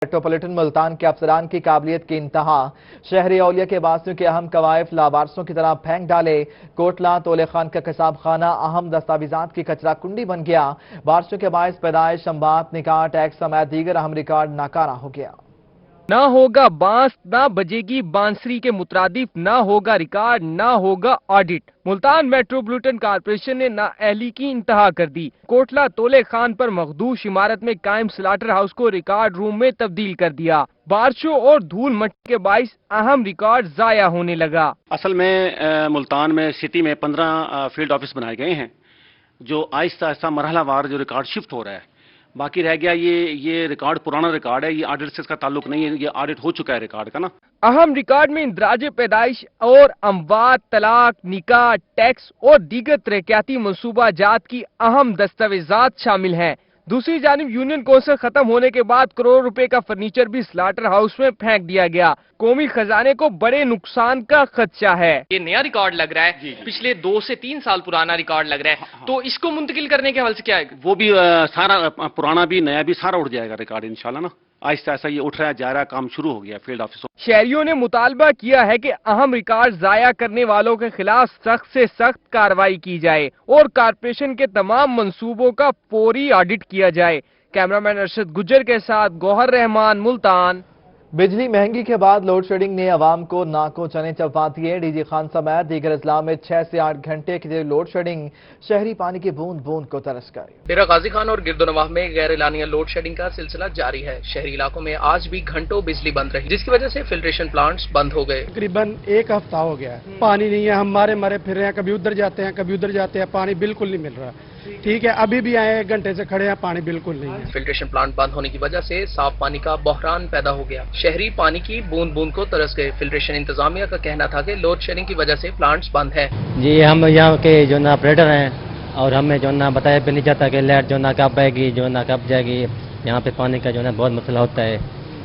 Metropolitan Multan کے افسران کی قابلیت کی انتہا، شہری اولیاء کے باسیوں کے اہم قوائف لاوارثوں کی طرح پھینک ڈالے۔ کوٹلہ تولے خان کا قصاب خانہ اہم دستاویزات کی کچرا کنڈی بن گیا۔ بارشوں کے باعث پیدائش، اموات، نکاح، ٹیکس سمیت دیگر اہم ریکارڈ ناکارہ ہو گیا۔ نہ ہوگا بانس، نہ بجے گی بانسری کے مترادف، نہ ہوگا ریکارڈ، نہ ہوگا آڈٹ۔ ملتان میٹروپولیٹن کارپوریشن نے نااہلی کی انتہا کر دی۔ کوٹلہ تولے خان پر مخدوش عمارت میں قائم سلاٹر ہاؤس کو ریکارڈ روم میں تبدیل کر دیا۔ بارشوں اور دھول مٹی کے باعث اہم ریکارڈ ضائع ہونے لگا۔ اصل میں ملتان میں سٹی میں 15 فیلڈ آفس بنائے گئے ہیں، جو آہستہ آہستہ مرحلہ وار جو ریکارڈ شفٹ ہو رہا ہے۔ باقی رہ گیا یہ ریکارڈ پرانا ریکارڈ ہے، یہ آڈٹ سے اس کا تعلق نہیں ہے، یہ آڈٹ ہو چکا ہے ریکارڈ کا نا۔ اہم ریکارڈ میں اندراج پیدائش اور اموات، طلاق، نکاح، ٹیکس اور دیگر ترقیاتی منصوبہ جات کی اہم دستاویزات شامل ہیں۔ دوسری جانب یونین کونسل ختم ہونے کے بعد کروڑ روپے کا فرنیچر بھی سلاٹر ہاؤس میں پھینک دیا گیا۔ قومی خزانے کو بڑے نقصان کا خدشہ ہے۔ یہ نیا ریکارڈ لگ رہا ہے، پچھلے 2 سے 3 سال پرانا ریکارڈ لگ رہا ہے، تو اس کو منتقل کرنے کے حوالے سے کیا ہے؟ وہ بھی سارا پرانا بھی نیا بھی سارا اٹھ جائے گا ریکارڈ انشاءاللہ نا۔ آہستہ آہستہ یہ اٹھ رہا ہے، جا رہا ہے، کام شروع ہو گیا فیلڈ آفسوں۔ شہریوں نے مطالبہ کیا ہے کہ اہم ریکارڈ ضائع کرنے والوں کے خلاف سخت سے سخت کارروائی کی جائے اور کارپوریشن کے تمام منصوبوں کا فوری آڈٹ کیا جائے۔ کیمرامین ارشد گجر کے ساتھ گوہر رحمان، ملتان۔ بجلی مہنگی کے بعد لوڈ شیڈنگ نے عوام کو ناکوں چنے چبا دیے۔ ڈی جی خان سمیت دیگر اضلاع میں 6 سے 8 گھنٹے کی لوڈ شیڈنگ، شہری پانی کی بوند بوند کو ترس گئی۔ ڈیرہ غازی خان اور گرد و نواح میں غیر اعلانیہ لوڈ شیڈنگ کا سلسلہ جاری ہے۔ شہری علاقوں میں آج بھی گھنٹوں بجلی بند رہی، جس کی وجہ سے فلٹریشن پلانٹس بند ہو گئے۔ تقریباً 1 ہفتہ ہو گیا ہے، پانی نہیں ہے، ہم مرے پھر رہے ہیں، کبھی ادھر جاتے ہیں کبھی ادھر جاتے ہیں، پانی بالکل نہیں مل رہا۔ ٹھیک ہے، ابھی بھی آئے 1 گھنٹے سے کھڑے ہیں، پانی بالکل نہیں ہے۔ فلٹریشن پلانٹ بند ہونے کی وجہ سے صاف پانی کا بحران پیدا ہو گیا، شہری پانی کی بوند بوند کو ترس گئے۔ فلٹریشن انتظامیہ کا کہنا تھا کہ لوڈ شیڈنگ کی وجہ سے پلانٹس بند ہے۔ جی ہم یہاں کے جو نا آپریٹر ہیں، اور ہمیں جو نا بتایا بھی نہیں جاتا کہ لائٹ جو نا کب آئے گی، جو نا کب جائے گی۔ یہاں پہ پانی کا جو نا بہت مسئلہ ہوتا ہے،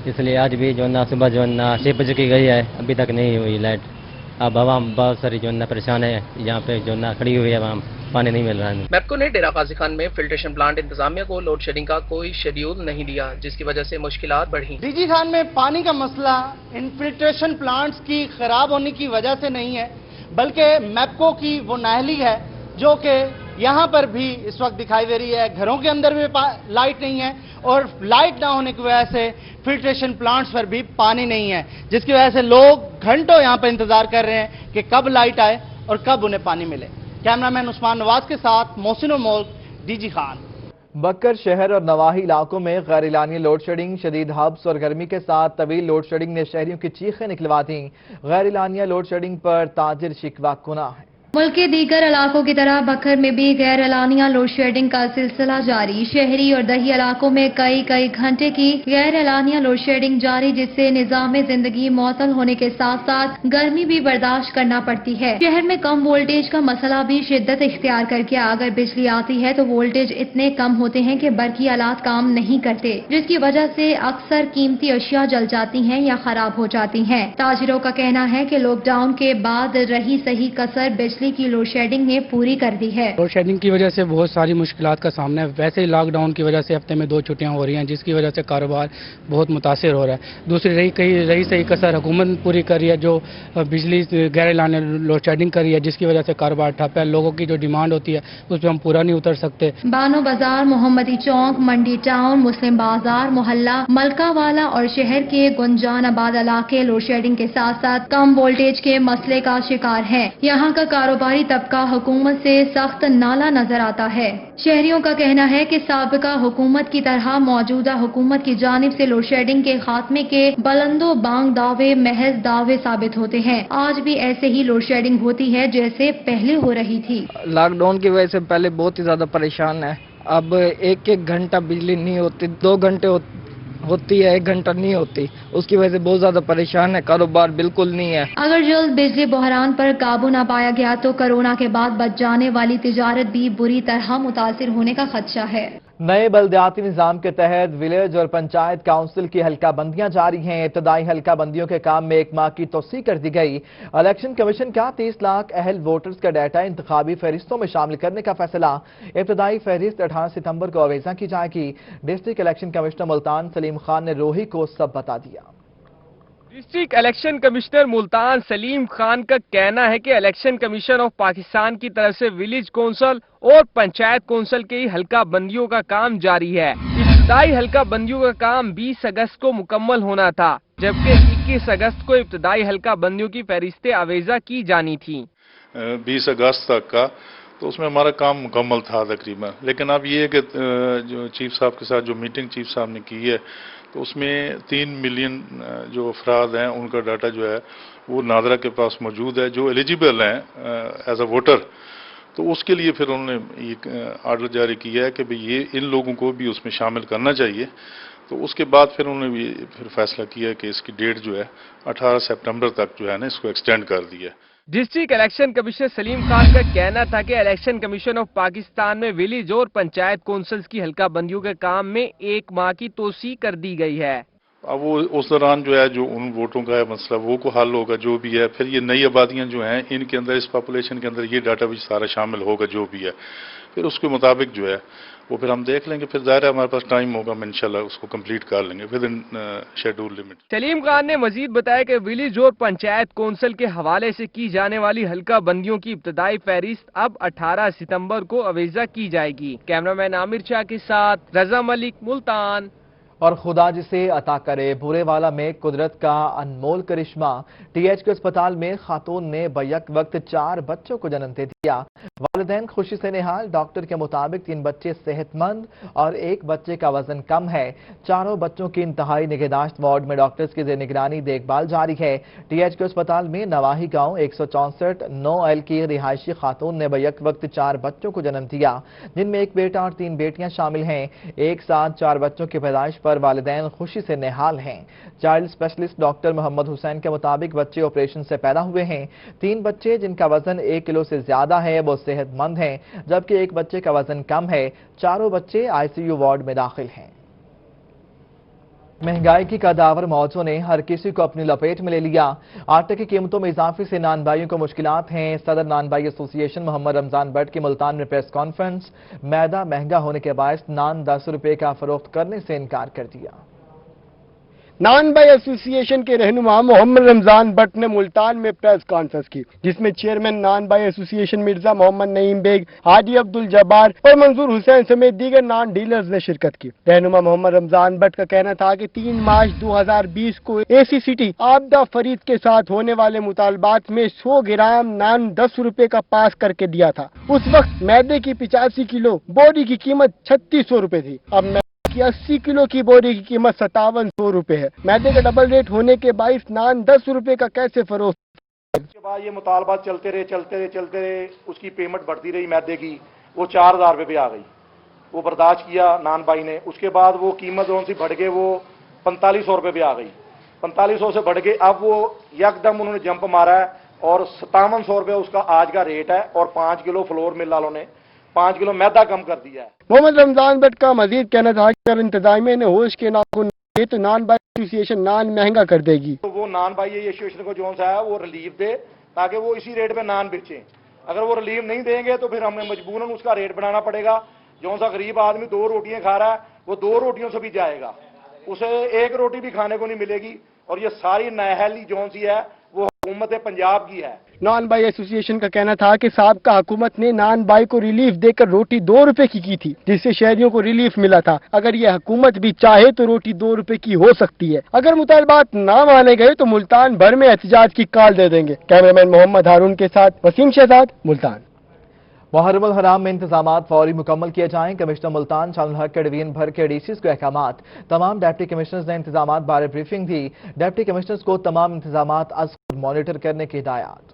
اس لیے آج بھی جو نا صبح جو نا 6 بجے کی گئی ہے، ابھی تک نہیں ہوئی لائٹ۔ اب عوام بہت ساری جو نا پریشان ہے، یہاں پہ جو نا کھڑی ہوئی ہے عوام، پانی نہیں مل رہا ہے۔ میپکو نے ڈیرہ غازی خان میں فلٹریشن پلانٹ انتظامیہ کو لوڈ شیڈنگ کا کوئی شیڈیول نہیں دیا، جس کی وجہ سے مشکلات بڑھی۔ ڈی جی خان میں پانی کا مسئلہ ان فلٹریشن پلانٹس کی خراب ہونے کی وجہ سے نہیں ہے، بلکہ میپکو کی وہ نااہلی ہے جو کہ یہاں پر بھی اس وقت دکھائی دے رہی ہے۔ گھروں کے اندر بھی لائٹ نہیں ہے، اور لائٹ نہ ہونے کی وجہ سے فلٹریشن پلانٹس پر بھی پانی نہیں ہے، جس کی وجہ سے لوگ گھنٹوں یہاں پہ انتظار کر رہے ہیں کہ کب لائٹ آئے اور کب انہیں پانی ملے۔ کیمرامین عثمان نواز کے ساتھ محسن الملک، ڈی جی خان۔ بکر شہر اور نواحی علاقوں میں غیر اعلانیہ لوڈ شیڈنگ، شدید ہبس اور گرمی کے ساتھ طویل لوڈ شیڈنگ نے شہریوں کی چیخیں نکلوا دیں۔ غیر اعلانیہ لوڈ شیڈنگ پر تاجر شکوہ کناں ہے۔ ملک کے دیگر علاقوں کی طرح بکر میں بھی غیر اعلانیہ لوڈ شیڈنگ کا سلسلہ جاری۔ شہری اور دیہی علاقوں میں کئی گھنٹے کی غیر اعلانیہ لوڈ شیڈنگ جاری، جس سے نظام زندگی معطل ہونے کے ساتھ ساتھ گرمی بھی برداشت کرنا پڑتی ہے۔ شہر میں کم وولٹیج کا مسئلہ بھی شدت اختیار کر گیا۔ اگر بجلی آتی ہے تو وولٹیج اتنے کم ہوتے ہیں کہ برقی آلات کام نہیں کرتے، جس کی وجہ سے اکثر قیمتی اشیاء جل جاتی ہیں یا خراب ہو جاتی ہیں۔ تاجروں کا کہنا ہے کہ لاک ڈاؤن کے بعد رہی صحیح کسر بجلی کی لوڈ شیڈنگ نے پوری کر دی ہے۔ لوڈ شیڈنگ کی وجہ سے بہت ساری مشکلات کا سامنا ہے۔ ویسے ہی لاک ڈاؤن کی وجہ سے ہفتے میں 2 چھٹیاں ہو رہی ہیں، جس کی وجہ سے کاروبار بہت متاثر ہو رہا ہے۔ دوسری رہی صحیح کسر حکومت پوری کر رہی ہے، جو بجلی غیر اعلانیہ لوڈ شیڈنگ کر رہی ہے، جس کی وجہ سے کاروبار ٹھپ ہے۔ لوگوں کی جو ڈیمانڈ ہوتی ہے اس پہ ہم پورا نہیں اتر سکتے۔ بانو بازار، محمدی چوک، منڈی ٹاؤن، مسلم بازار محلہ، ملکہ والا اور شہر کے گنجان آباد علاقے لوڈ شیڈنگ کے ساتھ ساتھ کم وولٹیج کے مسئلے کا شکار ہیں۔ یہاں کا کاروباری طبقہ حکومت سے سخت نالا نظر آتا ہے۔ شہریوں کا کہنا ہے کہ سابقہ حکومت کی طرح موجودہ حکومت کی جانب سے لوڈ شیڈنگ کے خاتمے کے بلند و بانگ دعوے محض دعوے ثابت ہوتے ہیں۔ آج بھی ایسے ہی لوڈ شیڈنگ ہوتی ہے جیسے پہلے ہو رہی تھی۔ لاک ڈاؤن کی وجہ سے پہلے بہت ہی زیادہ پریشان ہے۔ اب 1 گھنٹہ بجلی نہیں ہوتی، 2 گھنٹے ہوتی ہے، 1 گھنٹہ نہیں ہوتی، اس کی وجہ سے بہت زیادہ پریشان ہے، کاروبار بالکل نہیں ہے۔ اگر جلد بجلی بحران پر قابو نہ پایا گیا تو کورونا کے بعد بچ جانے والی تجارت بھی بری طرح متاثر ہونے کا خدشہ ہے۔ نئے بلدیاتی نظام کے تحت ولیج اور پنچایت کاؤنسل کی حلقہ بندیاں جاری ہیں۔ ابتدائی حلقہ بندیوں کے کام میں 1 ماہ کی توسیع کر دی گئی۔ الیکشن کمیشن کا 30 لاکھ اہل ووٹرز کا ڈیٹا انتخابی فہرستوں میں شامل کرنے کا فیصلہ۔ ابتدائی فہرست 18 ستمبر کو اویزاں کی جائے گی۔ District election commissioner Multan Salim Khan نے روہی کو سب بتا دیا۔ District election commissioner Multan Salim Khan کا کہنا ہے کہ الیکشن کمیشن آف پاکستان کی طرف سے ولیج کونسل اور پنچایت کونسل کی حلقہ بندیوں کا کام جاری ہے۔ ابتدائی حلقہ بندیوں کا کام 20 اگست کو مکمل ہونا تھا، جبکہ 21 اگست کو ابتدائی حلقہ بندیوں کی فہرستیں اویزاں کی جانی تھیں۔ 20 اگست تک کا تو اس میں ہمارا کام مکمل تھا تقریباً، لیکن اب یہ ہے کہ جو چیف صاحب کے ساتھ جو میٹنگ چیف صاحب نے کی ہے تو اس میں 3 ملین جو افراد ہیں ان کا ڈاٹا جو ہے وہ نادرا کے پاس موجود ہے جو ایلیجیبل ہیں ایز اے ووٹر، تو اس کے لیے پھر انہوں نے یہ آرڈر جاری کیا ہے کہ یہ ان لوگوں کو بھی اس میں شامل کرنا چاہیے۔ تو اس کے بعد پھر انہوں نے بھی پھر فیصلہ کیا کہ اس کی ڈیٹ جو ہے 18 سپٹمبر تک جو ہے نا اس کو ایکسٹینڈ کر دیا ہے۔ District election commissioner Salim Khan کا کہنا تھا کہ الیکشن کمیشن آف پاکستان میں ولیج اور پنچایت کونسلز کی حلقہ بندیوں کے کام میں 1 ماہ کی توسیع کر دی گئی ہے۔ اب وہ اس دوران جو ہے جو ان ووٹوں کا ہے مسئلہ وہ کو حل ہوگا جو بھی ہے، پھر یہ نئی آبادیاں جو ہیں ان کے اندر اس پاپولیشن کے اندر یہ ڈاٹا بھی سارا شامل ہوگا جو بھی ہے، پھر اس کے مطابق جو ہے وہ پھر ہم دیکھ لیں گے، پھر ظاہر ہے ہمارے پاس ٹائم ہوگا، ہم انشاءاللہ اس کو کمپلیٹ کر لیں گے with in schedule limit. Salim Khan نے مزید بتایا کہ ولیج اور پنچایت کونسل کے حوالے سے کی جانے والی حلقہ بندیوں کی ابتدائی فہرست اب 18 ستمبر کو اویزاں کی جائے گی۔ کیمرامین عامر شاہ کے ساتھ رضا ملک، ملتان۔ اور خدا جسے عطا کرے، بورے والا میں قدرت کا انمول کرشمہ، ٹی ایچ کے اسپتال میں خاتون نے بیک وقت 4 بچوں کو جنم دے دیا۔ والدین خوشی سے نہال، ڈاکٹر کے مطابق 3 بچے صحت مند اور 1 بچے کا وزن کم ہے۔ چاروں بچوں کی انتہائی نگہداشت وارڈ میں ڈاکٹرز کی زیر نگرانی دیکھ بھال جاری ہے۔ ٹی ایچ کے اسپتال میں نواحی گاؤں 164 9 ایل کی رہائشی خاتون نے بیک وقت 4 بچوں کو جنم دیا، جن میں 1 بیٹا اور 3 بیٹیاں شامل ہیں۔ ایک ساتھ 4 بچوں کی پیدائش پر والدین خوشی سے نہال ہیں۔ چائلڈ اسپیشلسٹ ڈاکٹر محمد حسین کے مطابق بچے آپریشن سے پیدا ہوئے ہیں۔ 3 بچے جن کا وزن 1 کلو سے زیادہ ہے وہ صحت مند ہیں، جبکہ 1 بچے کا وزن کم ہے۔ چاروں بچے آئی سی یو وارڈ میں داخل ہیں۔ مہنگائی کی قداور موجوں نے ہر کسی کو اپنی لپیٹ میں لے لیا۔ آٹے کی قیمتوں میں اضافے سے نان بھائیوں کو مشکلات ہیں۔ صدر نان بھائی ایسوسی ایشن محمد رمضان بٹ کی ملتان میں پریس کانفرنس۔ میدا مہنگا ہونے کے باعث نان 10 روپے کا فروخت کرنے سے انکار کر دیا۔ نان بھائی ایسوسی ایشن کے رہنما محمد رمضان بٹ نے ملتان میں پریس کانفرنس کی، جس میں چیئرمین نان بھائی ایسوسی ایشن مرزا محمد نعیم بیگ، ہادی عبدالجبار اور منظور حسین سمیت دیگر نان ڈیلرز نے شرکت کی۔ رہنما محمد رمضان بٹ کا کہنا تھا کہ 3 مارچ 2020 کو اے سی سٹی آبدہ فرید کے ساتھ ہونے والے مطالبات میں 100 گرام نان 10 روپے کا پاس کر کے دیا تھا۔ اس وقت میدے کی 85 کلو بوری کی قیمت 3600 روپے تھی۔ اب 80 کلو کی بوری کی قیمت 5700 روپے ہے۔ میدے کا ڈبل ریٹ ہونے کے باعث نان 10 روپے کا کیسے فروخت؟ اس کے بعد یہ مطالبات چلتے رہے، اس کی پیمنٹ بڑھتی رہی میدے کی، وہ 4000 روپے پہ آ گئی۔ وہ برداشت کیا نان بھائی نے، اس کے بعد وہ قیمت سی بڑھ کے وہ 4500 روپے پہ آ گئی۔ 4500 سے بڑھ کے اب وہ یکدم انہوں نے جمپ مارا ہے اور 5700 روپے اس کا آج کا ریٹ ہے، اور 5 کلو فلور مل والوں نے 5 کلو میدا کم کر دیا ہے۔ محمد رمضان بٹ کا مزید کہنا تھا کہ اگر انتظامیہ نے ہوش کے ناخن لیے تو نان بھائی ایسوسی ایشن نان مہنگا کر دے گی۔ تو وہ نان بھائی ایسوسی ایشن کو جو ہے وہ ریلیف دے تاکہ وہ اسی ریٹ پہ نان بیچیں۔ اگر وہ ریلیف نہیں دیں گے تو پھر ہمیں مجبوراً اس کا ریٹ بڑھانا پڑے گا۔ جو سا غریب آدمی 2 روٹیاں کھا رہا ہے وہ 2 روٹیوں سے بھی جائے گا، اسے 1 روٹی بھی کھانے کو نہیں ملے گی۔ اور یہ ساری نااہلی جو سی ہے وہ حکومت پنجاب کی ہے۔ نان بھائی ایسوسی ایشن کا کہنا تھا کہ سابقہ حکومت نے نان بھائی کو ریلیف دے کر روٹی 2 روپے کی تھی، جس سے شہریوں کو ریلیف ملا تھا۔ اگر یہ حکومت بھی چاہے تو روٹی 2 روپے کی ہو سکتی ہے۔ اگر مطالبات نہ مانے گئے تو ملتان بھر میں احتجاج کی کال دے دیں گے۔ کیمرامین محمد ہارون کے ساتھ وسیم شہزاد، ملتان۔ محرم الحرام میں انتظامات فوری مکمل کیے جائیں۔ کمشنر ملتان شام الحق کے ڈویژن بھر کے ڈی سیز کو احکامات۔ تمام ڈپٹی کمشنرز نے انتظامات بارے بریفنگ دی۔ ڈپٹی کمشنرز کو تمام انتظامات از خود مانیٹر کرنے کی ہدایات۔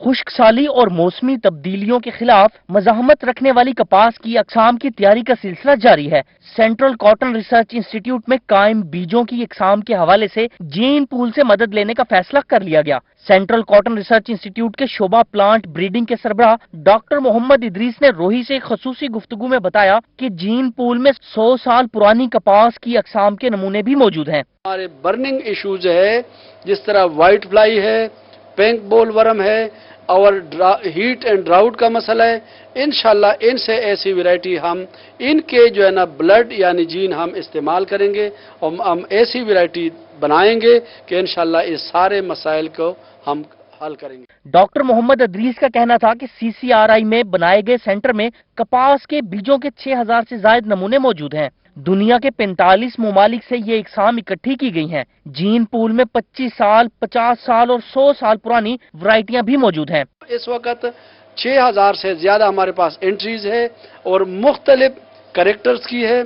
خشک سالی اور موسمی تبدیلیوں کے خلاف مزاحمت رکھنے والی کپاس کی اقسام کی تیاری کا سلسلہ جاری ہے۔ سینٹرل کاٹن ریسرچ انسٹی ٹیوٹ میں قائم بیجوں کی اقسام کے حوالے سے جین پول سے مدد لینے کا فیصلہ کر لیا گیا۔ سینٹرل کاٹن ریسرچ انسٹی ٹیوٹ کے شعبہ پلانٹ بریڈنگ کے سربراہ ڈاکٹر محمد ادریس نے روہی سے ایک خصوصی گفتگو میں بتایا کہ جین پول میں 100 سال پرانی کپاس کی اقسام کے نمونے بھی موجود ہیں۔ ہمارے برننگ ایشوز ہے، جس طرح وائٹ فلائی ہے، پینک بول ورم ہے اور ہیٹ اینڈ ڈراؤٹ کا مسئلہ ہے، انشاءاللہ ان سے ایسی ویرائٹی ہم ان کے جو ہے نا بلڈ یعنی جین ہم استعمال کریں گے اور ہم ایسی ویرائٹی بنائیں گے کہ انشاءاللہ اس سارے مسائل کو ہم حل کریں گے۔ ڈاکٹر محمد ادریس کا کہنا تھا کہ CCRI میں بنائے گئے سینٹر میں کپاس کے بیجوں کے 6000 سے زائد نمونے موجود ہیں۔ دنیا کے 45 ممالک سے یہ اقسام اکٹھی کی گئی ہیں۔ جین پول میں 25 سال، 50 سال اور 100 سال پرانی ورائٹیاں بھی موجود ہیں۔ اس وقت 6000 سے زیادہ ہمارے پاس انٹریز ہے اور مختلف کریکٹرز کی ہے،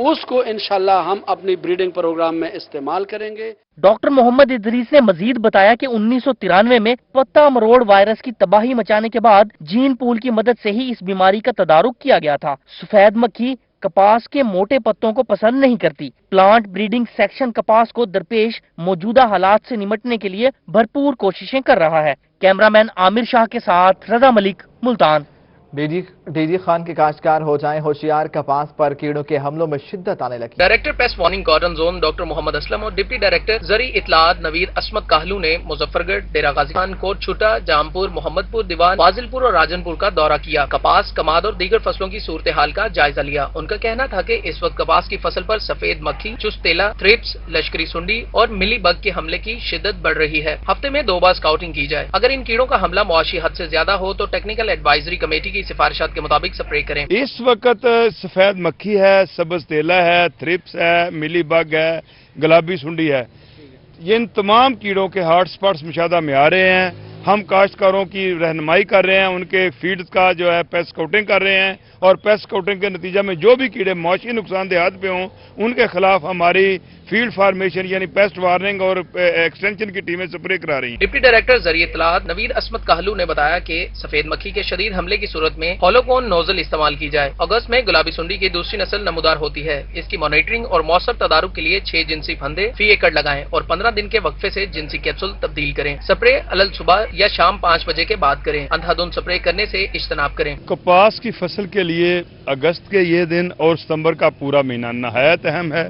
اس کو انشاءاللہ ہم اپنی بریڈنگ پروگرام میں استعمال کریں گے۔ ڈاکٹر محمد ادریس نے مزید بتایا کہ 1993 میں پتہ مروڑ وائرس کی تباہی مچانے کے بعد جین پول کی مدد سے ہی اس بیماری کا تدارک کیا گیا تھا۔ سفید مکھی کپاس کے موٹے پتوں کو پسند نہیں کرتی۔ پلانٹ بریڈنگ سیکشن کپاس کو درپیش موجودہ حالات سے نمٹنے کے لیے بھرپور کوششیں کر رہا ہے۔ کیمرامین عامر شاہ کے ساتھ رضا ملک، ملتان۔ ڈی جی خان کے کاشتکار ہو جائیں ہوشیار، کپاس پر کیڑوں کے حملوں میں شدت آنے لگی۔ Director pest warning cordon zone doctor Muhammad Aslam اور ڈپٹی ڈائریکٹر زرعی اطلاعات نوید عصمت کاہلو نے مظفر گڑھ، ڈیرہ غازی خان، کوٹ چھوٹا، جامپور، محمد پور، دیوان، فاضل پور اور راجن پور کا دورہ کیا۔ کپاس، کماد اور دیگر فصلوں کی صورتحال کا جائزہ لیا۔ ان کا کہنا تھا کہ اس وقت کپاس کی فصل پر سفید مکھی، چست تیلا، تھرپس، لشکری سنڈی اور ملی بگ کے حملے کی شدت بڑھ رہی ہے۔ ہفتے میں 2 بار سکاؤٹنگ کی جائے۔ اگر ان کیڑوں کا حملہ معاشی حد سے زیادہ ہو تو ٹیکنیکل ایڈوائزری کمیٹی کی سفارشات کے مطابق سپرے کریں۔ اس وقت سفید مکھی ہے، سبز تیلا ہے، تھرپس ہے، ملی بگ ہے، گلابی سنڈی ہے۔ یہ ان تمام کیڑوں کے ہاٹ سپاٹس مشاہدہ میں آ رہے ہیں۔ ہم کاشتکاروں کی رہنمائی کر رہے ہیں، ان کے فیڈز کا جو ہے پیسٹ سکاؤٹنگ کر رہے ہیں اور پیسٹ سکاؤٹنگ کے نتیجہ میں جو بھی کیڑے معاشی نقصان دہ حد پہ ہوں ان کے خلاف ہماری فیلڈ فارمیشن یعنی پیسٹ وارننگ اور ایکسٹینشن کی ٹیمیں سپرے کرا رہی ہیں۔ ڈپٹی ڈائریکٹر زرعی اطلاعات نوید عصمت کاہلو نے بتایا کہ سفید مکھی کے شدید حملے کی صورت میں ہولوکون نوزل استعمال کی جائے۔ اگست میں گلابی سنڈی کی دوسری نسل نمودار ہوتی ہے۔ اس کی مانیٹرنگ اور مؤثر تدارک کے لیے 6 جنسی پھندے فی ایکڑ لگائیں اور 15 دن کے وقفے سے جنسی کیپسول تبدیل کریں۔ سپرے علل صبح یا شام 5 بجے کے بعد کریں۔ اندھا دھند سپرے کرنے سے اجتناب کریں۔ کپاس کی فصل کے لیے اگست کے یہ دن اور ستمبر کا پورا مہینہ نہایت اہم ہے۔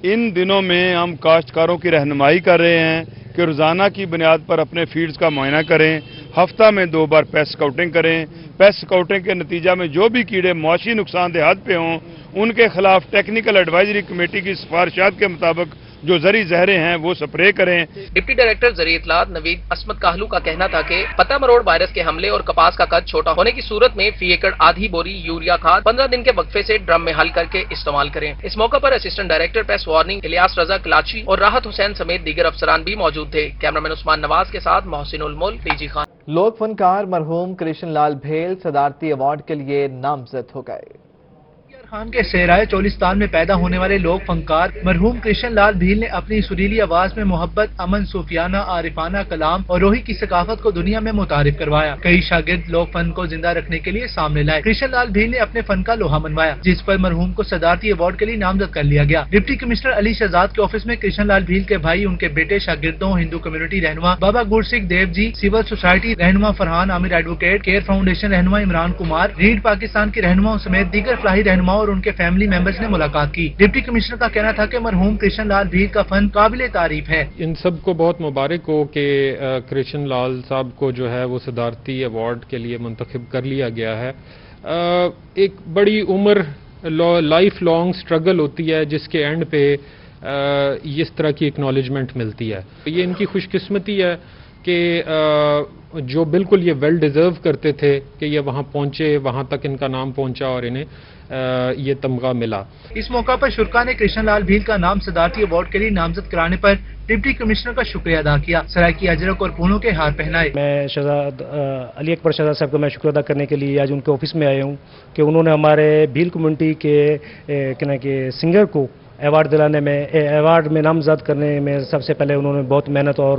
ان دنوں میں ہم کاشتکاروں کی رہنمائی کر رہے ہیں کہ روزانہ کی بنیاد پر اپنے فیلڈز کا معائنہ کریں، ہفتہ میں 2 بار پیسٹ سکاؤٹنگ کریں۔ پیسٹ سکاؤٹنگ کے نتیجہ میں جو بھی کیڑے معاشی نقصان دہ حد پہ ہوں ان کے خلاف ٹیکنیکل ایڈوائزری کمیٹی کی سفارشات کے مطابق جو زرعی زہریں ہیں وہ سپرے کریں۔ ڈپٹی ڈائریکٹر زرعی اطلاعات نوید عصمت کاہلو کا کہنا تھا کہ پتہ مروڑ وائرس کے حملے اور کپاس کا قد چھوٹا ہونے کی صورت میں فی ایکڑ آدھی بوری یوریا کھاد 15 دن کے وقفے سے ڈرم میں حل کر کے استعمال کریں۔ اس موقع پر assistant director pest warning Ilyas Raza Kalachi اور راحت حسین سمیت دیگر افسران بھی موجود تھے۔ کیمرامین عثمان نواز کے ساتھ محسن الملک، ڈی جی خان۔ لوک فنکار مرحوم کرشن لال بھیل صدارتی ایوارڈ کے لیے نامزد ہو گئے۔ خان کے صحرائے چولستان میں پیدا ہونے والے لوک فنکار مرحوم کرشن لال بھیل نے اپنی سریلی آواز میں محبت، امن، صوفیانہ، عارفانہ کلام اور روحی کی ثقافت کو دنیا میں متعارف کروایا۔ کئی شاگرد لوک فن کو زندہ رکھنے کے لیے سامنے لائے۔ کرشن لال بھیل نے اپنے فن کا لوہا منوایا، جس پر مرحوم کو صدارتی ایوارڈ کے لیے نامزد کر لیا گیا۔ ڈپٹی کمشنر علی شہزاد کے آفس میں کرشن لال بھیل کے بھائی، ان کے بیٹے، شاگردوں، ہندو کمیونٹی رہنما بابا گور سنگھ دیو جی، سول سوسائٹی رہنما فرحان عامر ایڈوکیٹ، کیئر فاؤنڈیشن رہنما عمران کمار، ریڈ پاکستان کے رہنماؤں سمیت دیگر فلاحی رہنماؤں اور ان کے فیملی ممبرز نے ملاقات کی۔ ڈپٹی کمشنر کا کہنا تھا کہ مرحوم کرشن لال بھیل کا فن قابل تعریف ہے۔ ان سب کو بہت مبارک ہو کہ کرشن لال صاحب کو جو ہے وہ صدارتی ایوارڈ کے لیے منتخب کر لیا گیا ہے۔ ایک بڑی عمر لائف لانگ سٹرگل ہوتی ہے جس کے اینڈ پہ اس طرح کی اکنالجمنٹ ملتی ہے۔ یہ ان کی خوش قسمتی ہے کہ جو بالکل یہ ویل ڈیزرو کرتے تھے کہ یہ وہاں پہنچے، وہاں تک ان کا نام پہنچا اور انہیں یہ تمغہ ملا۔ اس موقع پر شرکا نے کرشن لال بھیل کا نام صدارتی ایوارڈ کے لیے نامزد کرانے پر ڈپٹی کمشنر کا شکریہ ادا کیا۔ سرائکی اجرک اور پھولوں کے ہار پہنائے۔ میں شہزاد علی اکبر شہزاد صاحب کا میں شکریہ ادا کرنے کے لیے آج ان کے آفس میں آیا ہوں کہ انہوں نے ہمارے بھیل کمیونٹی کے سنگر کو ایوارڈ دلانے میں، ایوارڈ میں نامزد کرنے میں سب سے پہلے انہوں نے بہت محنت اور